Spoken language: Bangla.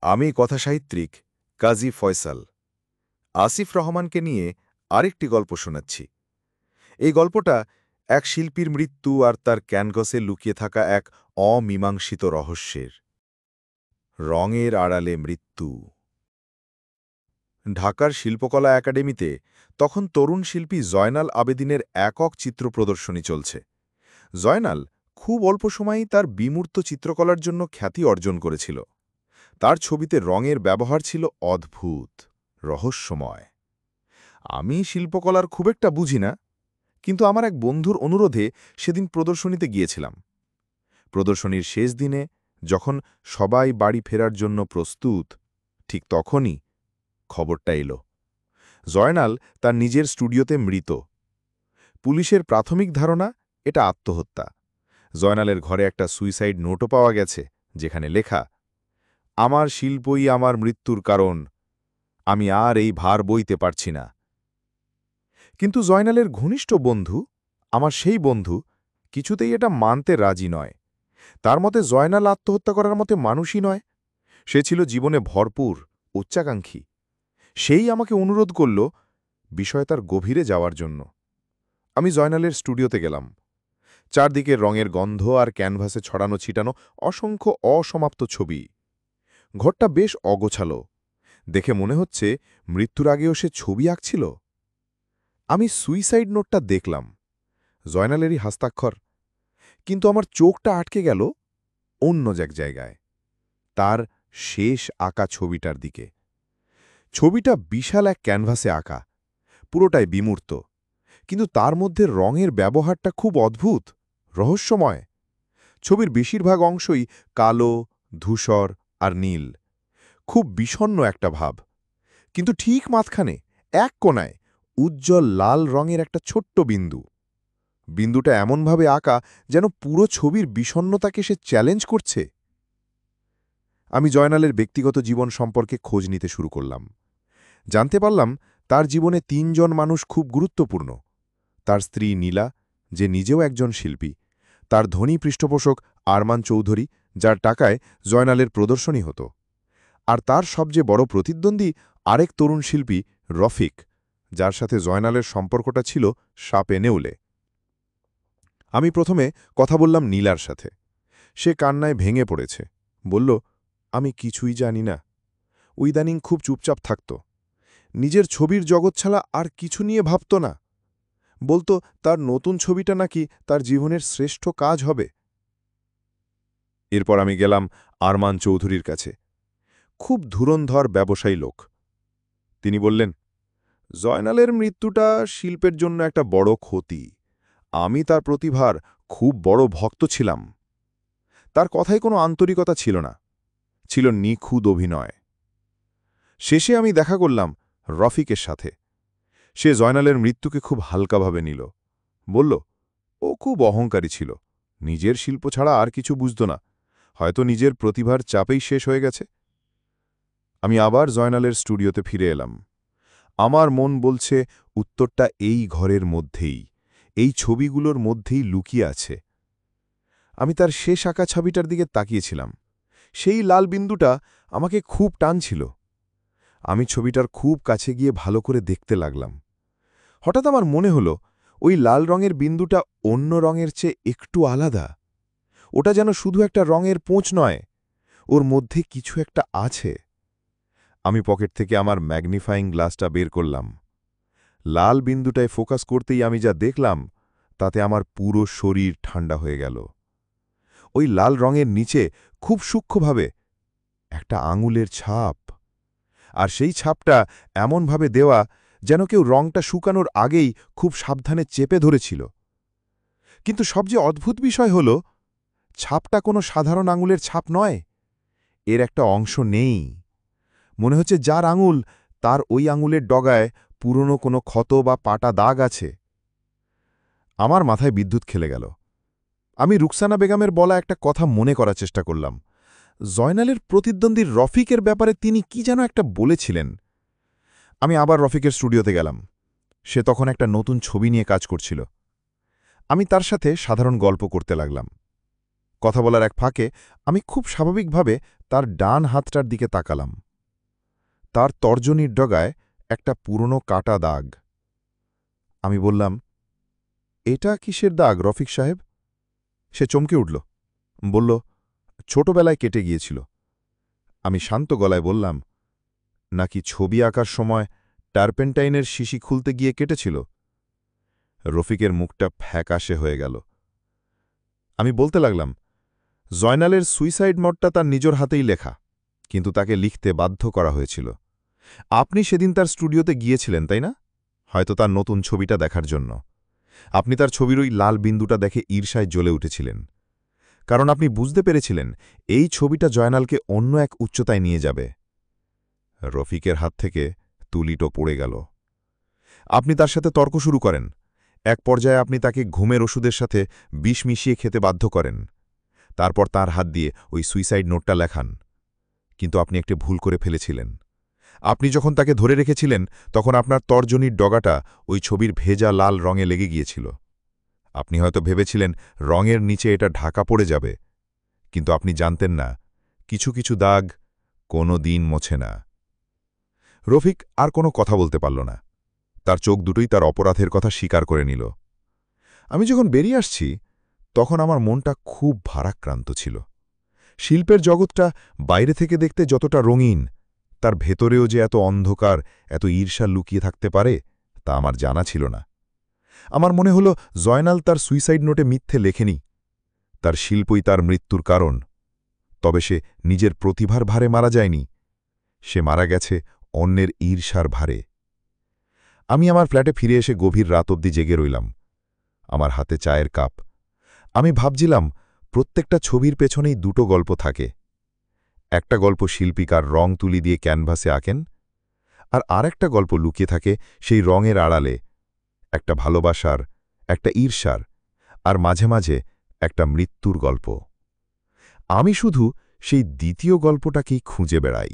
আমি কথাসাহিত্যিক কাজী ফয়সাল আসিফ রহমানকে নিয়ে আরেকটি গল্প শোনাচ্ছি। এই গল্পটা এক শিল্পীর মৃত্যু আর তার ক্যানভাসে লুকিয়ে থাকা এক অমীমাংসিত রহস্যের। রঙের আড়ালে মৃত্যু। ঢাকার শিল্পকলা একাডেমিতে তখন তরুণ শিল্পী জয়নাল আবেদিনের একক চিত্র প্রদর্শনী চলছে। জয়নাল খুব অল্প সময়েই তার বিমূর্ত চিত্রকলার জন্য খ্যাতি অর্জন করেছিল। তার ছবিতে রঙের ব্যবহার ছিল অদ্ভুত, রহস্যময়। আমি শিল্পকলার খুব একটা বুঝি না, কিন্তু আমার এক বন্ধুর অনুরোধে সেদিন প্রদর্শনীতে গিয়েছিলাম। প্রদর্শনীর শেষ দিনে যখন সবাই বাড়ি ফেরার জন্য প্রস্তুত, ঠিক তখনই খবরটা এলো। জয়নাল তার নিজের স্টুডিওতে মৃত। পুলিশের প্রাথমিক ধারণা এটা আত্মহত্যা। জয়নালের ঘরে একটা সুইসাইড নোটও পাওয়া গেছে, যেখানে লেখা, আমার শিল্পই আমার মৃত্যুর কারণ, আমি আর এই ভার বইতে পারছি না। কিন্তু জয়নালের ঘনিষ্ঠ বন্ধু, আমার সেই বন্ধু, কিছুতেই এটা মানতে রাজি নয়। তার মতে জয়নাল আত্মহত্যা করার মতে মানুষই নয়। সে ছিল জীবনে ভরপুর, উচ্চাকাঙ্ক্ষী। সেই আমাকে অনুরোধ করল বিষয় তার গভীরে যাওয়ার জন্য। আমি জয়নালের স্টুডিওতে গেলাম। চারদিকে রঙের গন্ধ আর ক্যানভাসে ছড়ানো ছিটানো অসংখ্য অসমাপ্ত ছবি। ঘরটা বেশ অগোছালো। দেখে মনে হচ্ছে মৃত্যুর আগেও সে ছবি আঁকছিল। আমি সুইসাইড নোটটা দেখলাম, জয়নালেরই হস্তাক্ষর। কিন্তু আমার চোখটা আটকে গেল অন্য এক জায়গায়, তার শেষ আঁকা ছবিটার দিকে। ছবিটা বিশাল এক ক্যানভাসে আঁকা, পুরোটাই বিমূর্ত, কিন্তু তার মধ্যে রঙের ব্যবহারটা খুব অদ্ভুত, রহস্যময়। ছবির বেশিরভাগ অংশই কালো, ধূসর আর নীল, খুব বিষণ্ণ একটা ভাব। কিন্তু ঠিক মাঝখানে এক কোণায় উজ্জ্বল লাল রঙের একটা ছোট্ট বিন্দু। বিন্দুটা এমনভাবে আঁকা যেন পুরো ছবির বিষণ্ণতাকে সে চ্যালেঞ্জ করছে। আমি জয়নালের ব্যক্তিগত জীবন সম্পর্কে খোঁজ নিতে শুরু করলাম। জানতে পারলাম তার জীবনে ৩ জন মানুষ খুব গুরুত্বপূর্ণ। তার স্ত্রী নীলা, যে নিজেও একজন শিল্পী, তার ধনী পৃষ্ঠপোষক আরমান চৌধুরী, যার টাকায় জয়নালের প্রদর্শনী হতো, আর তার সবচেয়ে বড় প্রতিদ্বন্দ্বী আরেক তরুণ শিল্পী রফিক, যার সাথে জয়নালের সম্পর্কটা ছিল সাপে নেউলে। আমি প্রথমে কথা বললাম নীলার সাথে। সে কান্নায় ভেঙে পড়েছে। বলল, আমি কিছুই জানি না। ইদানিং খুব চুপচাপ থাকত। নিজের ছবির জগৎ ছাড়া আর কিছু নিয়ে ভাবত না। বলতো তার নতুন ছবিটা নাকি তার জীবনের শ্রেষ্ঠ কাজ হবে। এরপর আমি গেলাম আরমান চৌধুরীর কাছে। খুব ধুরন্ধর ব্যবসায়ী লোক। তিনি বললেন, জয়নালের মৃত্যুটা শিল্পের জন্য একটা বড় ক্ষতি। আমি তার প্রতিভার খুব বড় ভক্ত ছিলাম। তার কথায় কোনো আন্তরিকতা ছিল না, ছিল নিখুঁত অভিনয়। শেষে আমি দেখা করলাম রফিকের সাথে। সে জয়নালের মৃত্যুকে খুব হালকাভাবে নিল। বলল, ও খুব অহংকারী ছিল, নিজের শিল্প ছাড়া আর কিছু বুঝত না, হয়তো নিজের প্রতিভার চাপেই শেষ হয়ে গেছে। আমি আবার জয়নালের স্টুডিওতে ফিরে এলাম। আমার মন বলছে উত্তরটা এই ঘরের মধ্যেই, এই ছবিগুলোর মধ্যেই লুকিয়ে আছে। আমি তার শেষ আঁকা ছবিটার দিকে তাকিয়েছিলাম। সেই লাল বিন্দুটা আমাকে খুব টানছিল। আমি ছবিটার খুব কাছে গিয়ে ভালো করে দেখতে লাগলাম। হঠাৎ আমার মনে হলো ওই লাল রঙের বিন্দুটা অন্য রঙের চেয়ে একটু আলাদা। ওটা যেন শুধু একটা রঙের পোঁচ নয়, ওর মধ্যে কিছু একটা আছে। আমি পকেট থেকে আমার ম্যাগনিফাইং গ্লাসটা বের করলাম। লাল বিন্দুটায় ফোকাস করতেই আমি যা দেখলাম, তাতে আমার পুরো শরীর ঠান্ডা হয়ে গেল। ওই লাল রঙের নিচে খুব সূক্ষ্মভাবে একটা আঙুলের ছাপ, আর সেই ছাপটা এমনভাবে দেওয়া যেন কেউ রঙটা শুকানোর আগেই খুব সাবধানে চেপে ধরেছিল। কিন্তু সবচেয়ে অদ্ভুত বিষয় হল, ছাপটা কোনো সাধারণ আঙুলের ছাপ নয়। এর একটা অংশ নেই। মনে হচ্ছে যার আঙুল, তার ওই আঙুলের ডগায় পুরনো কোনো ক্ষত বা পাটা দাগ আছে। আমার মাথায় বিদ্যুৎ খেলে গেল। আমি রুকসানা বেগমের বলা একটা কথা মনে করার চেষ্টা করলাম। জয়নালের প্রতিদ্বন্দ্বী রফিকের ব্যাপারে তিনি কি যেন একটা বলেছিলেন। আমি আবার রফিকের স্টুডিওতে গেলাম। সে তখন একটা নতুন ছবি নিয়ে কাজ করছিল। আমি তার সাথে সাধারণ গল্প করতে লাগলাম। কথা বলার এক ফাঁকে আমি খুব স্বাভাবিকভাবে তার ডান হাতটার দিকে তাকালাম। তার তর্জনীর ডগায় একটা পুরনো কাটা দাগ। আমি বললাম, এটা কিসের দাগ রফিক সাহেব? সে চমকে উঠল, বলল, ছোটবেলায় কেটে গিয়েছিল। আমি শান্ত গলায় বললাম, নাকি ছবি আঁকার সময় টার্পেন্টাইনের শিশি খুলতে গিয়ে কেটেছিল? রফিকের মুখটা ফ্যাকাশে হয়ে গেল। আমি বলতে লাগলাম, জয়নালের সুইসাইড নোটটা তার নিজের হাতেই লেখা, কিন্তু তাকে লিখতে বাধ্য করা হয়েছিল। আপনি সেদিন তার স্টুডিওতে গিয়েছিলেন, তাই না? হয়তো তার নতুন ছবিটা দেখার জন্য। আপনি তার ছবির ওই লাল বিন্দুটা দেখে ঈর্ষায় জ্বলে উঠেছিলেন, কারণ আপনি বুঝতে পেরেছিলেন এই ছবিটা জয়নালকে অন্য এক উচ্চতায় নিয়ে যাবে। রফিকের হাত থেকে তুলিটো পড়ে গেল। আপনি তার সাথে তর্ক শুরু করেন। এক পর্যায়ে আপনি তাকে ঘুমের ওষুধের সাথে বিষ মিশিয়ে খেতে বাধ্য করেন। তারপর তার হাত দিয়ে ওই সুইসাইড নোটটা লেখান। কিন্তু আপনি একটি ভুল করে ফেলেছিলেন। আপনি যখন তাকে ধরে রেখেছিলেন তখন আপনার তর্জনীর ডগাটা ওই ছবির ভেজা লাল রঙে লেগে গিয়েছিল। আপনি হয়তো ভেবেছিলেন রঙের নিচে এটা ঢাকা পড়ে যাবে, কিন্তু আপনি জানতেন না কিছু কিছু দাগ কোনো দিন মোছে না। রফিক আর কোনো কথা বলতে পারল না। তার চোখ দুটোই তার অপরাধের কথা স্বীকার করে নিল। আমি যখন বেরিয়ে আসছি তখন আমার মনটা খুব ভারাক্রান্ত ছিল। শিল্পের জগৎটা বাইরে থেকে দেখতে যতটা রঙিন, তার ভেতরেও যে এত অন্ধকার, এত ঈর্ষা লুকিয়ে থাকতে পারে তা আমার জানা ছিল না। আমার মনে হল জয়নাল তার সুইসাইড নোটে মিথ্যে লেখেনি। তার শিল্পই তার মৃত্যুর কারণ। তবে সে নিজের প্রতিভার ভারে মারা যায়নি, সে মারা গেছে অন্যের ঈর্ষার ভারে। আমি আমার ফ্ল্যাটে ফিরে এসে গভীর রাত অবধি জেগে রইলাম, আমার হাতে চায়ের কাপ। আমি ভাবছিলাম, প্রত্যেকটা ছবির পেছনেই দুটো গল্প থাকে। একটা গল্প শিল্পীকার রং তুলি দিয়ে ক্যানভাসে আঁকেন, আর আরেকটা গল্প লুকিয়ে থাকে সেই রঙের আড়ালে, একটা ভালোবাসার, একটা ঈর্ষার, আর মাঝে মাঝে একটা মৃত্যুর গল্প। আমি শুধু সেই দ্বিতীয় গল্পটাকেই খুঁজে বেড়াই।